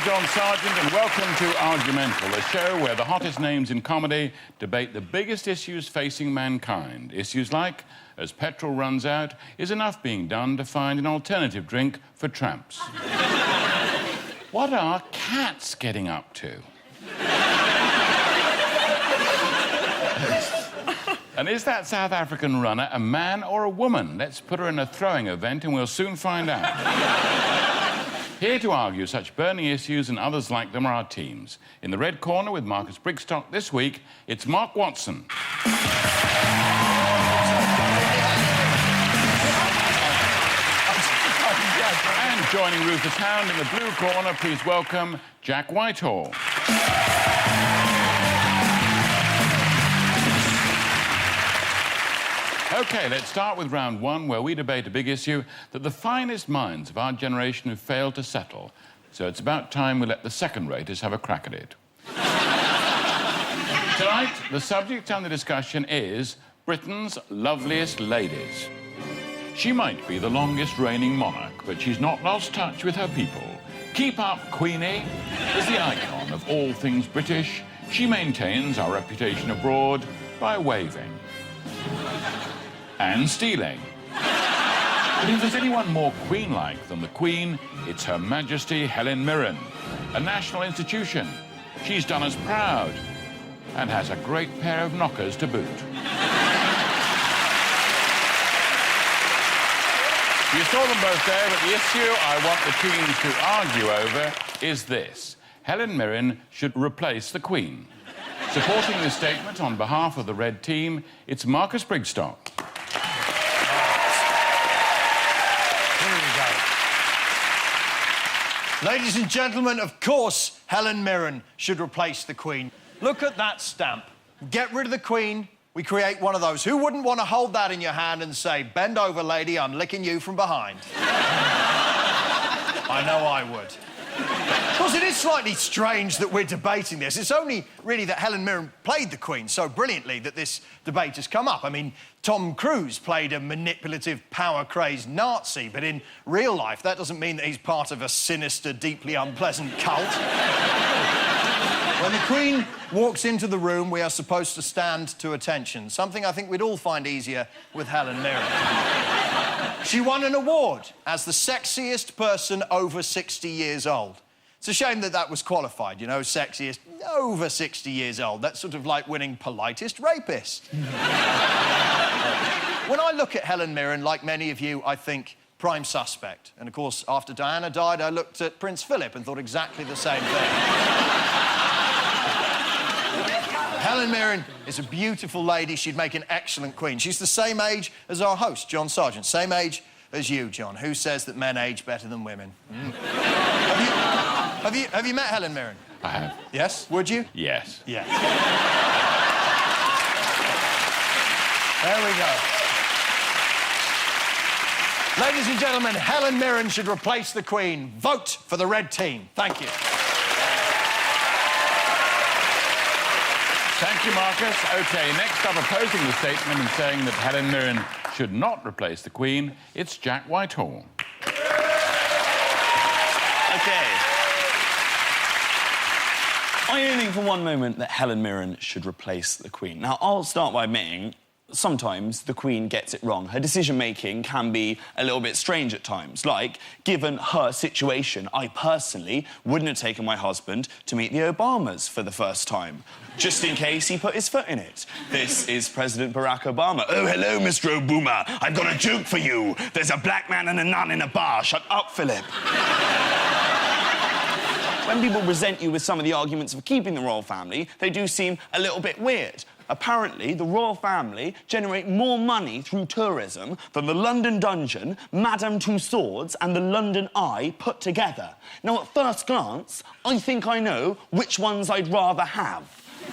John Sargent, and welcome to Argumental, a show where the hottest names in comedy debate the biggest issues facing mankind. Issues like, as petrol runs out, is enough being done to find an alternative drink for tramps? What are cats getting up to? And is that South African runner a man or a woman? Let's put her in a throwing event and we'll soon find out. Here to argue such burning issues and others like them are our teams. In the red corner with Marcus Brigstock this week, it's Mark Watson. And joining Rufus Hound in the blue corner, please welcome Jack Whitehall. OK, let's start with round one, where we debate a big issue that the finest minds of our generation have failed to settle. So it's about time we let the second-raters have a crack at it. Tonight, the subject under discussion is Britain's loveliest ladies. She might be the longest reigning monarch, but she's not lost touch with her people. Keep up, Queenie. As the icon of all things British, she maintains our reputation abroad by waving. And stealing. But if there's anyone more Queen-like than the Queen, it's Her Majesty Helen Mirren, a national institution. She's done us proud and has a great pair of knockers to boot. You saw them both there, but the issue I want the teams to argue over is this. Helen Mirren should replace the Queen. Supporting this statement on behalf of the red team, it's Marcus Brigstock. Ladies and gentlemen, of course, Helen Mirren should replace the Queen. Look at that stamp. Get rid of the Queen, we create one of those. Who wouldn't want to hold that in your hand and say, "Bend over, lady, I'm licking you from behind"? I know I would. Of course, it is slightly strange that we're debating this. It's only really that Helen Mirren played the Queen so brilliantly that this debate has come up. I mean, Tom Cruise played a manipulative, power-crazed Nazi, but in real life, that doesn't mean that he's part of a sinister, deeply unpleasant cult. When the Queen walks into the room, we are supposed to stand to attention, something I think we'd all find easier with Helen Mirren. She won an award as the sexiest person over 60 years old. It's a shame that that was qualified, you know, sexiest over 60 years old. That's sort of like winning politest rapist. When I look at Helen Mirren, like many of you, I think prime suspect. And, of course, after Diana died, I looked at Prince Philip and thought exactly the same thing. Helen Mirren is a beautiful lady. She'd make an excellent queen. She's the same age as our host, John Sargent. Same age as you, John. Who says that men age better than women? Have you met Helen Mirren? I have. Yes? Would you? Yes. Yes. There we go. Ladies and gentlemen, Helen Mirren should replace the Queen. Vote for the red team. Thank you. Thank you, Marcus. OK, next up, opposing the statement and saying that Helen Mirren should not replace the Queen, it's Jack Whitehall. OK. I only think for one moment that Helen Mirren should replace the Queen. Now, I'll start by admitting sometimes the Queen gets it wrong. Her decision-making can be a little bit strange at times. Like, given her situation, I personally wouldn't have taken my husband to meet the Obamas for the first time, just in case he put his foot in it. This is President Barack Obama. Oh, hello, Mr. Obama. I've got a joke for you. There's a black man and a nun in a bar. Shut up, Philip. When people present you with some of the arguments for keeping the royal family, they do seem a little bit weird. Apparently, the royal family generate more money through tourism than the London Dungeon, Madame Tussauds and the London Eye put together. Now, at first glance, I think I know which ones I'd rather have.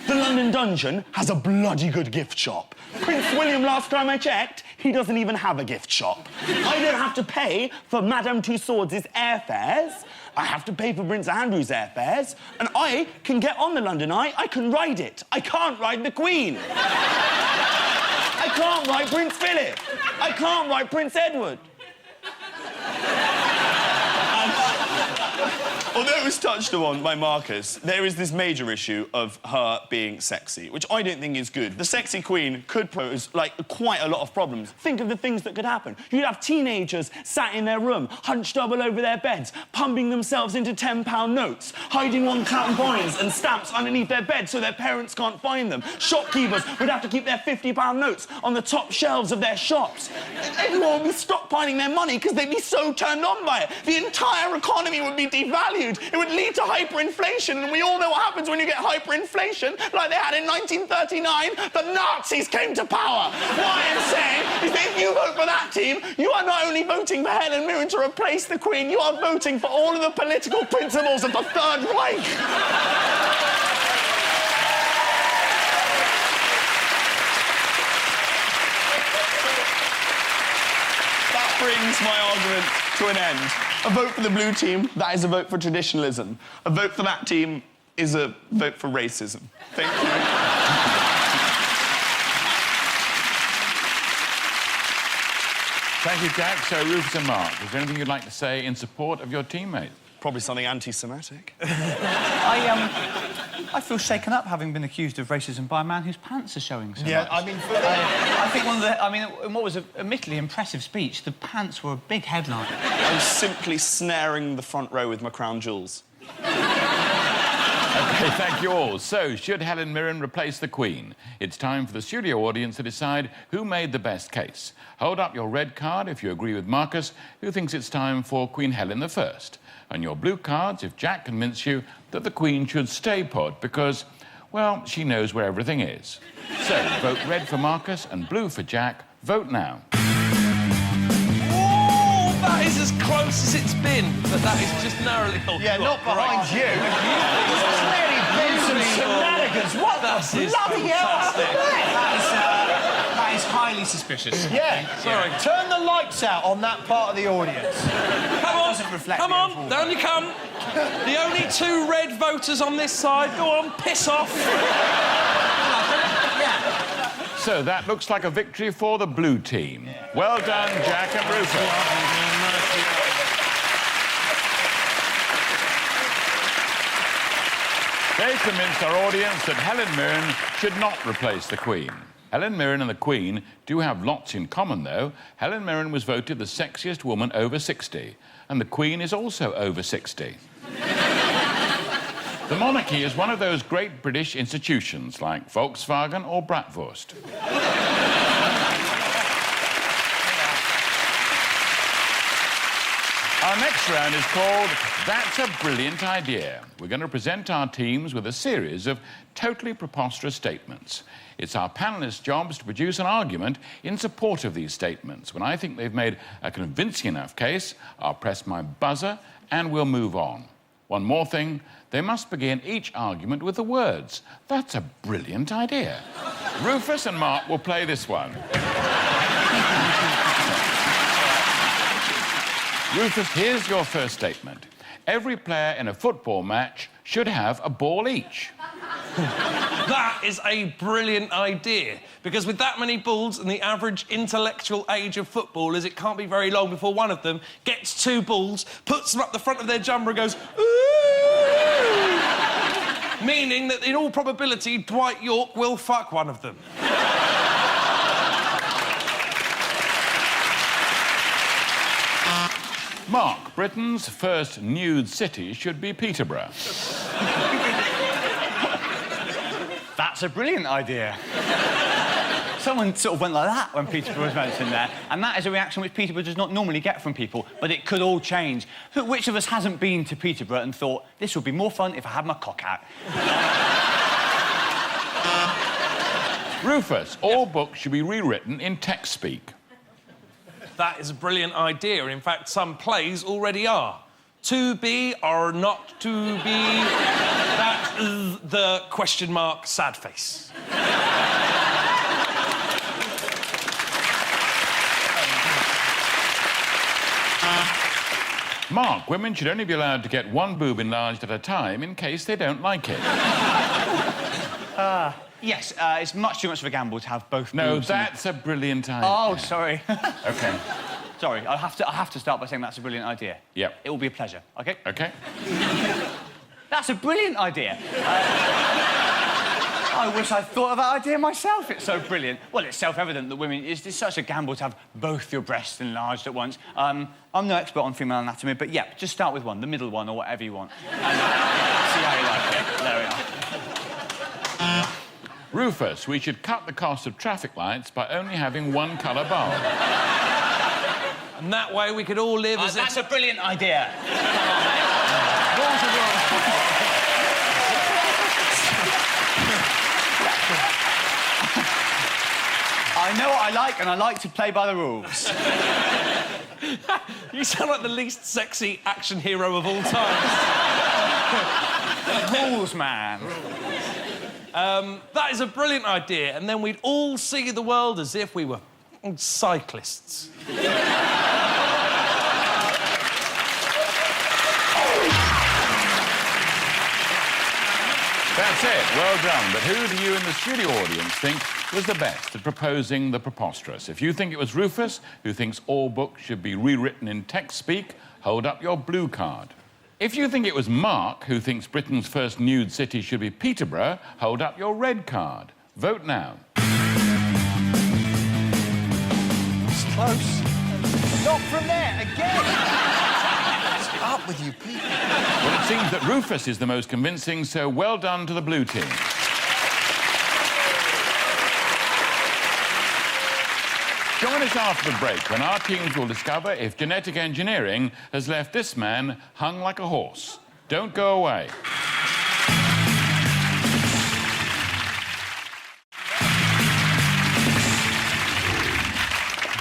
The London Dungeon has a bloody good gift shop. Prince William, last time I checked, he doesn't even have a gift shop. I don't have to pay for Madame Tussauds' airfares. I have to pay for Prince Andrew's airfares. And I can get on the London Eye. I can ride it. I can't ride the Queen. I can't ride Prince Philip. I can't ride Prince Edward. Although it was touched on by Marcus, there is this major issue of her being sexy, which I don't think is good. The sexy queen could pose, like, quite a lot of problems. Think of the things that could happen. You'd have teenagers sat in their room, hunched double over their beds, pumping themselves into £10 notes, hiding £1 coins and stamps underneath their bed so their parents can't find them. Shopkeepers would have to keep their £50 notes on the top shelves of their shops. Everyone would be stockpiling their money because they'd be so turned on by it. The entire economy would be devalued. It would lead to hyperinflation, and we all know what happens when you get hyperinflation, like they had in 1939. The Nazis came to power. What I'm saying is that if you vote for that team, you are not only voting for Helen Mirren to replace the Queen, you are voting for all of the political principles of the Third Reich. That brings my argument to an end. A vote for the blue team, that is a vote for traditionalism. A vote for that team is a vote for racism. Thank you. Thank you, Jack. So, Rufus and Mark, is there anything you'd like to say in support of your teammate? Probably something anti-Semitic. I feel shaken up having been accused of racism by a man whose pants are showing so much. Yeah, I mean, I think in what was an admittedly impressive speech, the pants were a big headline. I was simply snaring the front row with my crown jewels. OK, thank you all. So, should Helen Mirren replace the Queen? It's time for the studio audience to decide who made the best case. Hold up your red card if you agree with Marcus, who thinks it's time for Queen Helen I. And your blue cards if Jack convinced you that the Queen should stay put because, well, she knows where everything is. So, vote red for Marcus and blue for Jack. Vote now. Oh, that is as close as it's been, but that is just narrowly... Oh, yeah, not behind you. It's really been some shenanigans. What the bloody hell? That is highly suspicious. Yeah, sorry. Turn the lights out on that part of the audience. Come on, come on, down you come. The only 2 red voters on this side. Go on, piss off. So that looks like a victory for the blue team. Well done, Jack and Rufus. They've convinced our audience that Helen Mirren should not replace the Queen. Helen Mirren and the Queen do have lots in common, though. Helen Mirren was voted the sexiest woman over 60, and the Queen is also over 60. The monarchy is one of those great British institutions like Volkswagen or Bratwurst. Our next round is called That's a Brilliant Idea. We're going to present our teams with a series of totally preposterous statements. It's our panellists' jobs to produce an argument in support of these statements. When I think they've made a convincing enough case, I'll press my buzzer and we'll move on. One more thing, they must begin each argument with the words, "That's a brilliant idea." Rufus and Mark will play this one. Rufus, here's your first statement. Every player in a football match should have a ball each. That is a brilliant idea, because with that many balls and the average intellectual age of footballers, it can't be very long before one of them gets 2 balls, puts them up the front of their jumper and goes, ooh! Meaning that, in all probability, Dwight York will fuck one of them. Mark, Britain's first nude city should be Peterborough. That's a brilliant idea. Someone sort of went like that when Peterborough was mentioned there, and that is a reaction which Peterborough does not normally get from people, but it could all change. Which of us hasn't been to Peterborough and thought, this would be more fun if I had my cock out? Rufus, all books should be rewritten in text speak. That is a brilliant idea, and in fact, some plays already are. To be or not to be, that is the question mark sad face. Mark, women should only be allowed to get 1 boob enlarged at a time in case they don't like it. Yes, it's much too much of a gamble to have both No, boobs that's a brilliant idea. Oh, sorry. OK. Sorry, I have to start by saying that's a brilliant idea. Yep. It will be a pleasure, OK? OK. That's a brilliant idea. I wish I'd thought of that idea myself. It's so brilliant. Well, it's self-evident that women... It's such a gamble to have both your breasts enlarged at once. I'm no expert on female anatomy, but, yeah, just start with one, the middle one, or whatever you want. And see how you like it. There we are. Rufus, we should cut the cost of traffic lights by only having one colour bulb. And that way we could all live as... That's a brilliant idea. I know what I like, and I like to play by the rules. You sound like the least sexy action hero of all time. Rules, man. That is a brilliant idea, and then we'd all see the world as if we were cyclists. That's it. Well done. But who do you in the studio audience think was the best at proposing the preposterous? If you think it was Rufus, who thinks all books should be rewritten in text speak, hold up your blue card. If you think it was Mark, who thinks Britain's first nude city should be Peterborough, hold up your red card. Vote now. It's close. Not from there, again. What's up with you people? Well, it seems that Rufus is the most convincing, so well done to the blue team. Join us after the break when our teams will discover if genetic engineering has left this man hung like a horse. Don't go away.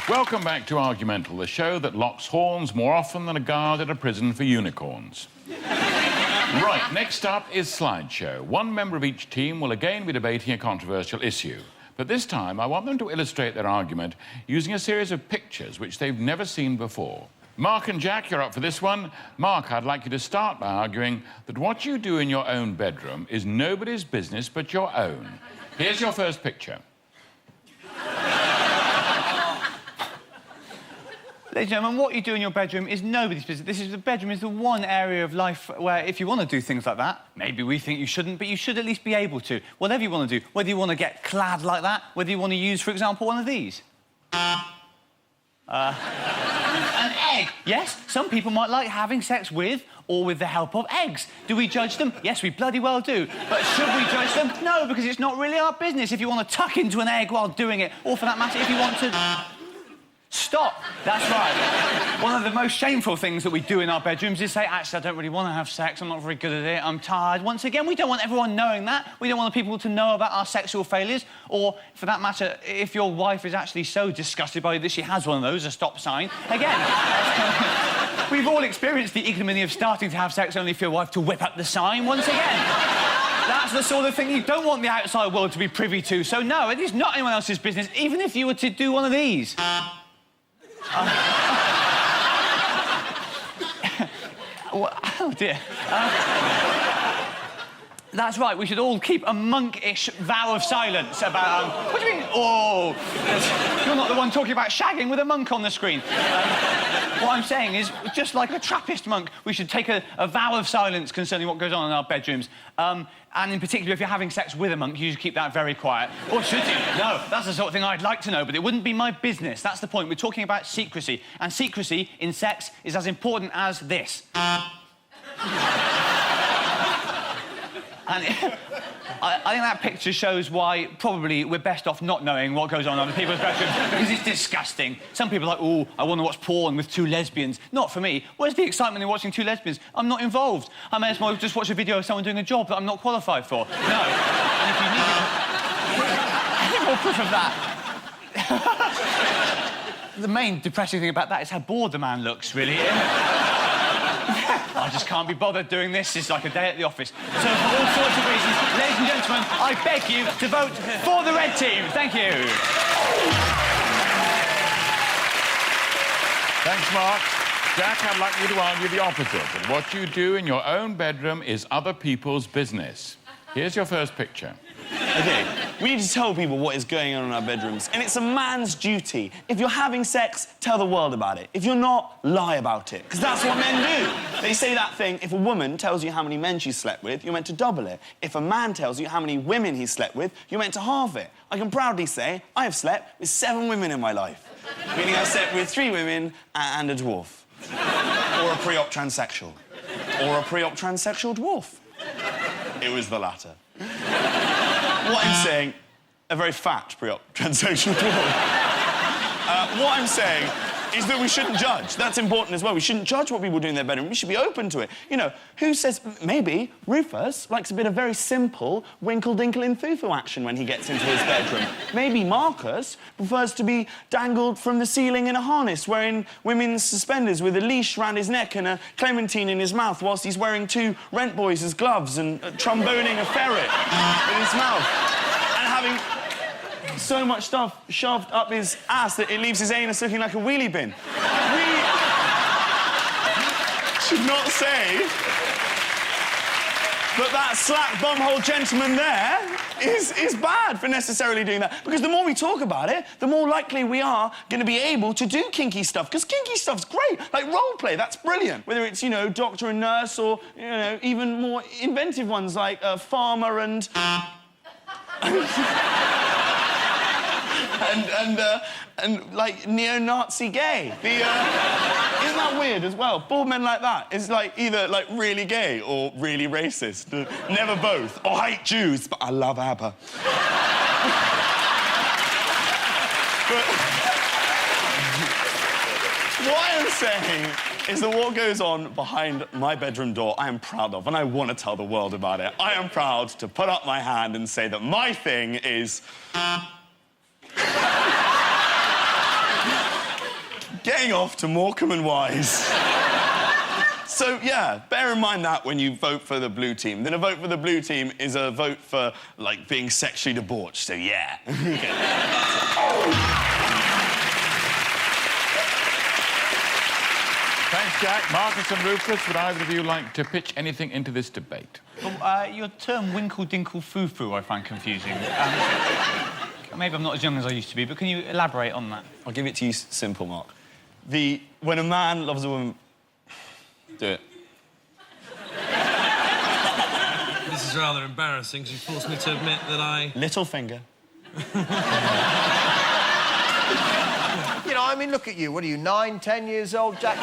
Welcome back to Argumental, the show that locks horns more often than a guard at a prison for unicorns. Right, next up is Slideshow. One member of each team will again be debating a controversial issue. But this time, I want them to illustrate their argument using a series of pictures which they've never seen before. Mark and Jack, you're up for this one. Mark, I'd like you to start by arguing that what you do in your own bedroom is nobody's business but your own. Here's your first picture. Ladies and gentlemen, what you do in your bedroom is nobody's business. The bedroom is the one area of life where if you want to do things like that, maybe we think you shouldn't, but you should at least be able to. Whatever you want to do, whether you want to get clad like that, whether you want to use, for example, one of these. An egg. Yes, some people might like having sex with or with the help of eggs. Do we judge them? Yes, we bloody well do. But should we judge them? No, because it's not really our business if you want to tuck into an egg while doing it, or for that matter, if you want to... Stop. That's right. One of the most shameful things that we do in our bedrooms is say, actually, I don't really want to have sex. I'm not very good at it. I'm tired. Once again, we don't want everyone knowing that. We don't want people to know about our sexual failures. Or, for that matter, if your wife is actually so disgusted by you that she has one of those, a stop sign. Again, we've all experienced the ignominy of starting to have sex only for your wife to whip up the sign once again. That's the sort of thing you don't want the outside world to be privy to. So, no, it is not anyone else's business, even if you were to do one of these. Oh, dear. That's right, we should all keep a monkish vow of silence about... what do you mean? Oh, you're not the one talking about shagging with a monk on the screen. What I'm saying is, just like a Trappist monk, we should take a vow of silence concerning what goes on in our bedrooms. And in particular, if you're having sex with a monk, you should keep that very quiet. Or should you? No, that's the sort of thing I'd like to know, but it wouldn't be my business. That's the point. We're talking about secrecy. And secrecy in sex is as important as this. And I think that picture shows why probably we're best off not knowing what goes on in other people's bedrooms because it's disgusting. Some people are like, oh, I want to watch porn with two lesbians. Not for me. Where's the excitement in watching two lesbians? I'm not involved. I may as well just watch a video of someone doing a job that I'm not qualified for. No. And if you need any more proof of that... The main depressing thing about that is how bored the man looks, really. I just can't be bothered doing this. It's like a day at the office. So, for all sorts of reasons, ladies and gentlemen, I beg you to vote for the red team. Thank you. Thanks, Mark. Jack, I'd like you to argue the opposite, that what you do in your own bedroom is other people's business. Here's your first picture. Okay, we need to tell people what is going on in our bedrooms, and it's a man's duty. If you're having sex, tell the world about it. If you're not, lie about it, because that's what men do. They say that thing, if a woman tells you how many men she's slept with, you're meant to double it. If a man tells you how many women he's slept with, you're meant to halve it. I can proudly say I have slept with 7 women in my life, meaning I've slept with 3 women and a dwarf. Or a pre-op transsexual. Or a pre-op transsexual dwarf. It was the latter. What I'm saying, a very fat pre-op transsexual dwarf. What I'm saying is that we shouldn't judge. That's important as well. We shouldn't judge what people do in their bedroom. We should be open to it. You know, who says... Maybe Rufus likes a bit of very simple winkle-dinkle-in-foo-foo action when he gets into his bedroom. Maybe Marcus prefers to be dangled from the ceiling in a harness, wearing women's suspenders with a leash round his neck and a clementine in his mouth whilst he's wearing 2 rent boys as gloves and tromboning a ferret in his mouth. And having... so much stuff shoved up his ass that it leaves his anus looking like a wheelie bin. We should not say that slack bumhole gentleman there is bad for necessarily doing that. Because the more we talk about it, the more likely we are going to be able to do kinky stuff. Because kinky stuff's great. Like role play, that's brilliant. Whether it's, you know, doctor and nurse or, you know, even more inventive ones like farmer and... and like neo-Nazi gay. Isn't that weird as well? Bald men like that is like either like really gay or really racist. Never both. Or hate Jews, but I love ABBA. But what I'm saying is that what goes on behind my bedroom door, I am proud of, and I want to tell the world about it. I am proud to put up my hand and say that my thing is... getting off to Morecambe and Wise. So, yeah, bear in mind that when you vote for the blue team. Then a vote for the blue team is a vote for, like, being sexually debauched, so yeah. Thanks, Jack. Marcus and Rufus, would either of you like to pitch anything into this debate? Well, your term winkle-dinkle-foo-foo I find confusing. Maybe I'm not as young as I used to be, but can you elaborate on that? I'll give it to you simple, Mark. When a man loves a woman... Do it. This is rather embarrassing, because you forced me to admit that I... Little finger. You know, I mean, look at you. What are you, 9, 10 years old, Jack?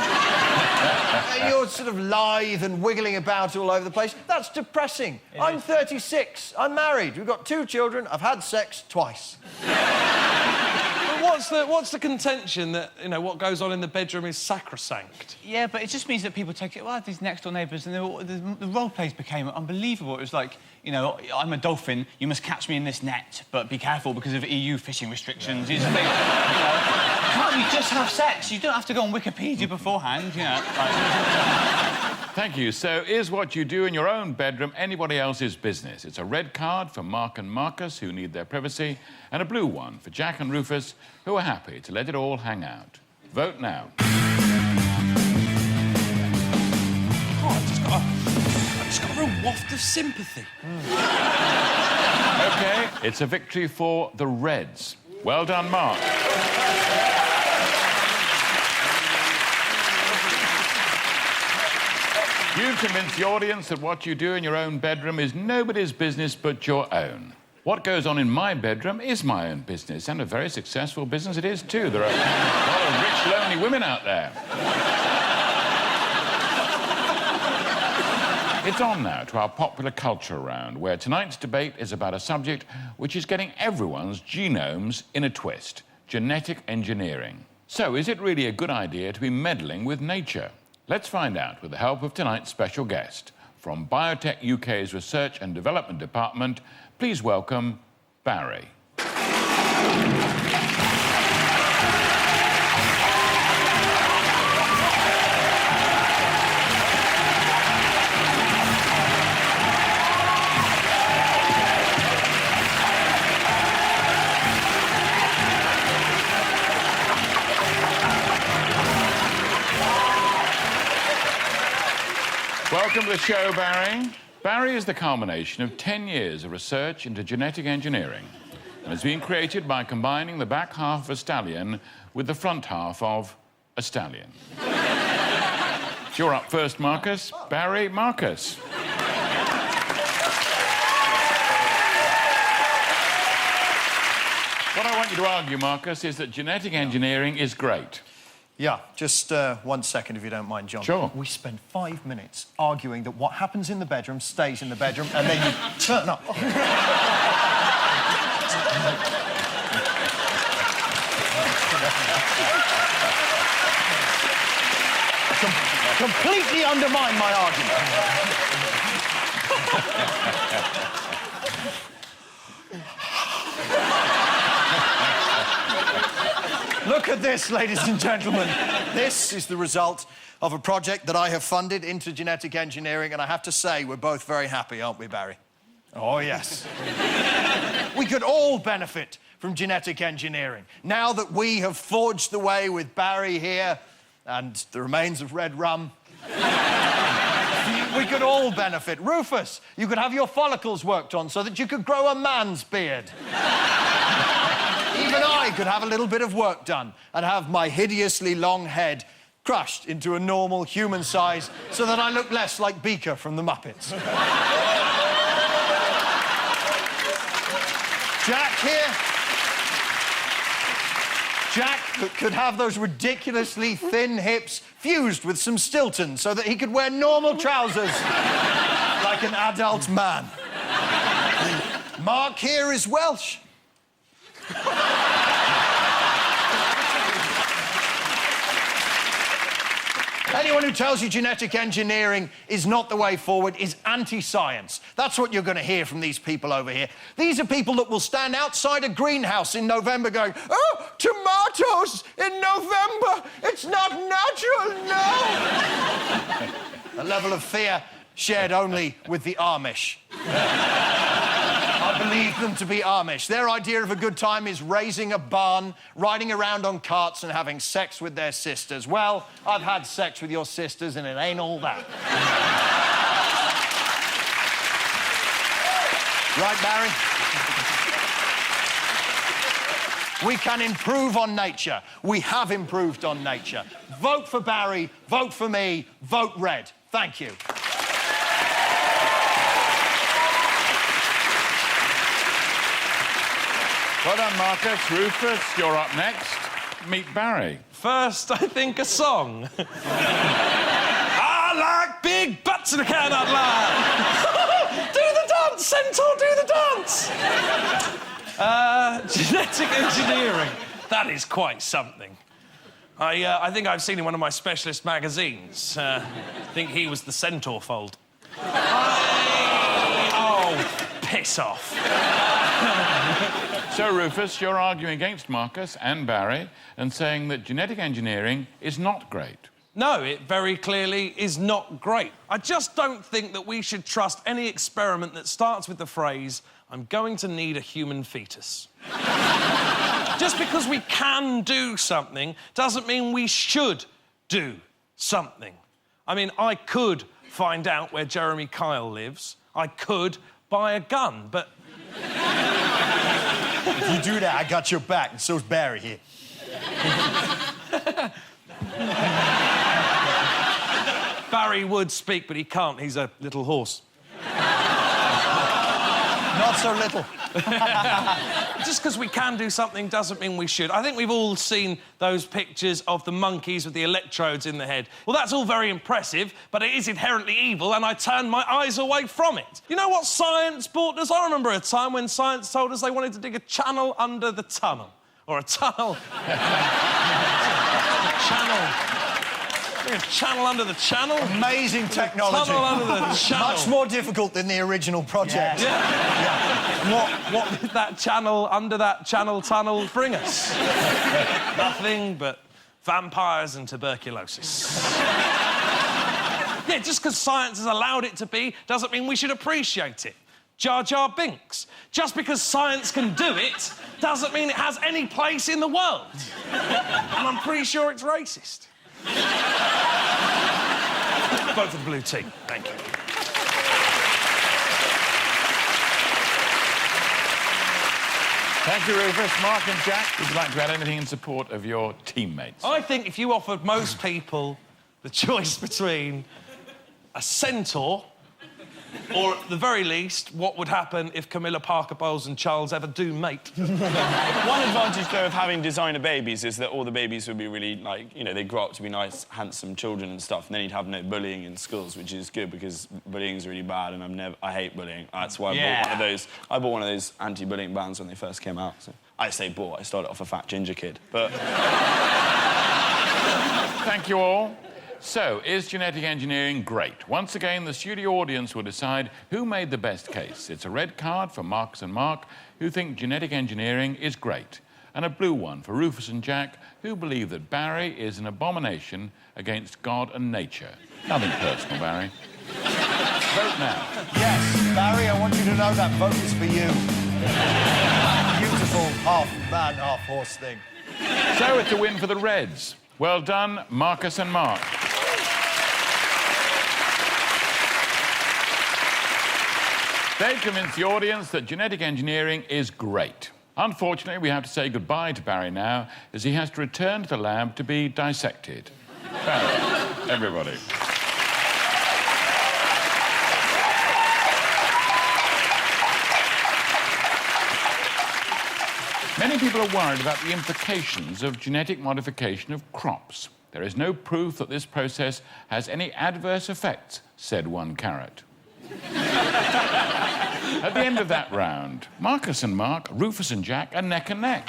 You're sort of lithe and wiggling about all over the place. That's depressing. I'm 36. I'm married. We've got 2 children. I've had sex twice. But what's the contention that, you know, what goes on in the bedroom is sacrosanct? Yeah, but it just means that people take it, well, I have these next-door neighbours, and the role plays became unbelievable. It was like, you know, I'm a dolphin, you must catch me in this net, but be careful because of EU fishing restrictions. It's a big, you know, can't you just have sex? You don't have to go on Wikipedia beforehand, you know. Thank you. So, is what you do in your own bedroom anybody else's business? It's a red card for Mark and Marcus, who need their privacy, and a blue one for Jack and Rufus, who are happy to let it all hang out. Vote now. Oh, I've just got a real waft of sympathy. OK, it's a victory for the Reds. Well done, Mark. You've convinced the audience that what you do in your own bedroom is nobody's business but your own. What goes on in my bedroom is my own business, and a very successful business it is, too. There are a lot of rich, lonely women out there. It's on now to our popular culture round, where tonight's debate is about a subject which is getting everyone's genomes in a twist: genetic engineering. So, is it really a good idea to be meddling with nature? Let's find out with the help of tonight's special guest. From Biotech UK's Research and Development Department, please welcome Barry. Welcome to the show, Barry. Barry is the culmination of 10 years of research into genetic engineering and has been created by combining the back half of a stallion with the front half of a stallion. You're up first, Marcus. Barry, Marcus. What I want you to argue, Marcus, is that genetic engineering is great. Yeah, just 1 second, if you don't mind, John. Sure. We spent 5 minutes arguing that what happens in the bedroom stays in the bedroom, and then you turn up. Completely undermine my argument. Look at this, ladies and gentlemen. This is the result of a project that I have funded into genetic engineering, and I have to say, we're both very happy, aren't we, Barry? Oh, yes. We could all benefit from genetic engineering. Now that we have forged the way with Barry here and the remains of red rum, we could all benefit. Rufus, you could have your follicles worked on so that you could grow a man's beard. Even I could have a little bit of work done and have my hideously long head crushed into a normal human size so that I look less like Beaker from the Muppets. Jack here. Jack could have those ridiculously thin hips fused with some Stilton so that he could wear normal trousers like an adult man. Mark here is Welsh. Anyone who tells you genetic engineering is not the way forward is anti-science. That's what you're going to hear from these people over here. These are people that will stand outside a greenhouse in November going, "Oh, tomatoes in November! It's not natural, no!" A level of fear shared only with the Amish. I believe them to be Amish. Their idea of a good time is raising a barn, riding around on carts and having sex with their sisters. Well, I've had sex with your sisters and it ain't all that. Right, Barry? We can improve on nature. We have improved on nature. Vote for Barry, vote for me, vote red. Thank you. Well done, Marcus. Rufus, you're up next. Meet Barry. First, I think a song. I like big butts and I cannot lie. Do the dance, Centaur, do the dance. Genetic engineering. That is quite something. I think I've seen in one of my specialist magazines. I think he was the Centaur fold. Oh, piss off. So, Rufus, you're arguing against Marcus and Barry and saying that genetic engineering is not great. No, it very clearly is not great. I just don't think that we should trust any experiment that starts with the phrase, "I'm going to need a human fetus." Just because we can do something doesn't mean we should do something. I mean, I could find out where Jeremy Kyle lives. I could buy a gun, but... If you do that, I got your back, and so's Barry here. Barry would speak, but he can't. He's a little horse. Not so little. Just because we can do something doesn't mean we should. I think we've all seen those pictures of the monkeys with the electrodes in the head. Well, that's all very impressive, but it is inherently evil, and I turned my eyes away from it. You know what science brought us? I remember a time when science told us they wanted to dig a channel under the tunnel. Or a tunnel... a channel under the channel. Amazing technology. Tunnel under the channel. Much more difficult than the original project. Yeah. What did that channel under that channel tunnel bring us? Nothing but vampires and tuberculosis. Yeah, just because science has allowed it to be doesn't mean we should appreciate it. Jar Jar Binks. Just because science can do it doesn't mean it has any place in the world. And I'm pretty sure it's racist. Vote for the blue team. Thank you. Thank you, Rufus. Mark and Jack, would you like to add anything in support of your teammates? I think if you offered most people the choice between a centaur or, at the very least, what would happen if Camilla Parker Bowles and Charles ever do mate? One advantage, though, of having designer babies is that all the babies would be really, like, you know, they grow up to be nice, handsome children and stuff, and then you'd have no bullying in schools, which is good because bullying is really bad, and I hate bullying. That's why I bought one of those anti-bullying bands when they first came out. So I say bought, I started off a fat ginger kid, but... Thank you all. So, is genetic engineering great? Once again, the studio audience will decide who made the best case. It's a red card for Marcus and Mark, who think genetic engineering is great, and a blue one for Rufus and Jack, who believe that Barry is an abomination against God and nature. Nothing personal, Barry. Vote now. Yes, Barry, I want you to know that vote is for you. Beautiful half-man, half-horse thing. So, it's a win for the Reds. Well done, Marcus and Mark. They convinced the audience that genetic engineering is great. Unfortunately, we have to say goodbye to Barry now, as he has to return to the lab to be dissected. Barry, everybody. Many people are worried about the implications of genetic modification of crops. There is no proof that this process has any adverse effects, said one carrot. At the end of that round, Marcus and Mark, Rufus and Jack are neck and neck.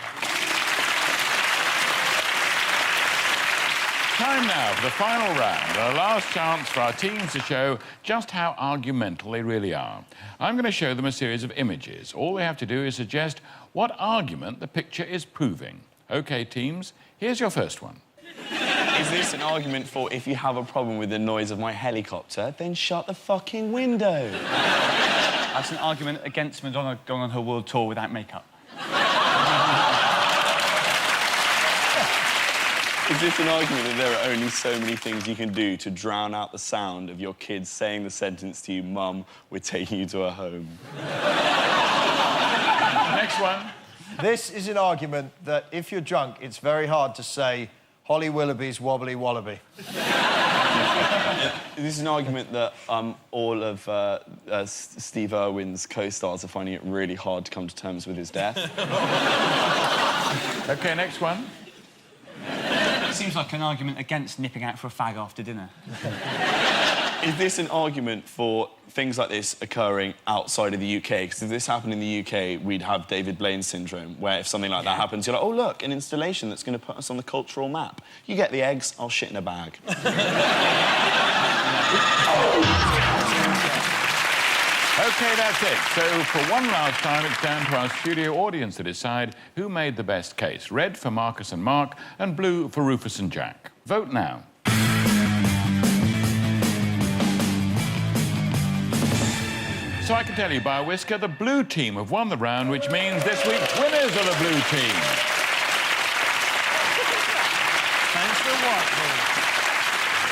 Time now for the final round, and a last chance for our teams to show just how argumental they really are. I'm going to show them a series of images. All they have to do is suggest what argument the picture is proving. OK, teams, here's your first one. Is this an argument for if you have a problem with the noise of my helicopter, then shut the fucking window? That's an argument against Madonna going on her world tour without makeup. Is this an argument that there are only so many things you can do to drown out the sound of your kids saying the sentence to you, Mum, we're taking you to a home? Next one. This is an argument that if you're drunk, it's very hard to say Holly Willoughby's wobbly wallaby. This is an argument that all of Steve Irwin's co-stars are finding it really hard to come to terms with his death. OK, next one. Seems like an argument against nipping out for a fag after dinner. Is this an argument for things like this occurring outside of the UK? Because if this happened in the UK, we'd have David Blaine syndrome, where if something like that happens, you're like, oh, look, an installation that's going to put us on the cultural map. You get the eggs, I'll shit in a bag. OK, that's it. So, for one last time, it's down to our studio audience to decide who made the best case. Red for Marcus and Mark, and blue for Rufus and Jack. Vote now. So I can tell you by a whisker, the blue team have won the round, which means this week's winners are the blue team. Thanks for Whitehall.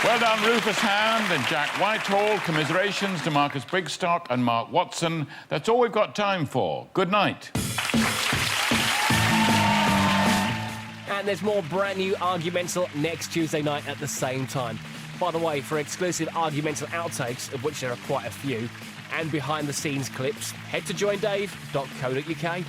Well done, Rufus Hound and Jack Whitehall. Commiserations to Marcus Brigstock and Mark Watson. That's all we've got time for. Good night. And there's more brand new Argumental next Tuesday night at the same time. By the way, for exclusive Argumental outtakes, of which there are quite a few, and behind-the-scenes clips, head to joindave.co.uk.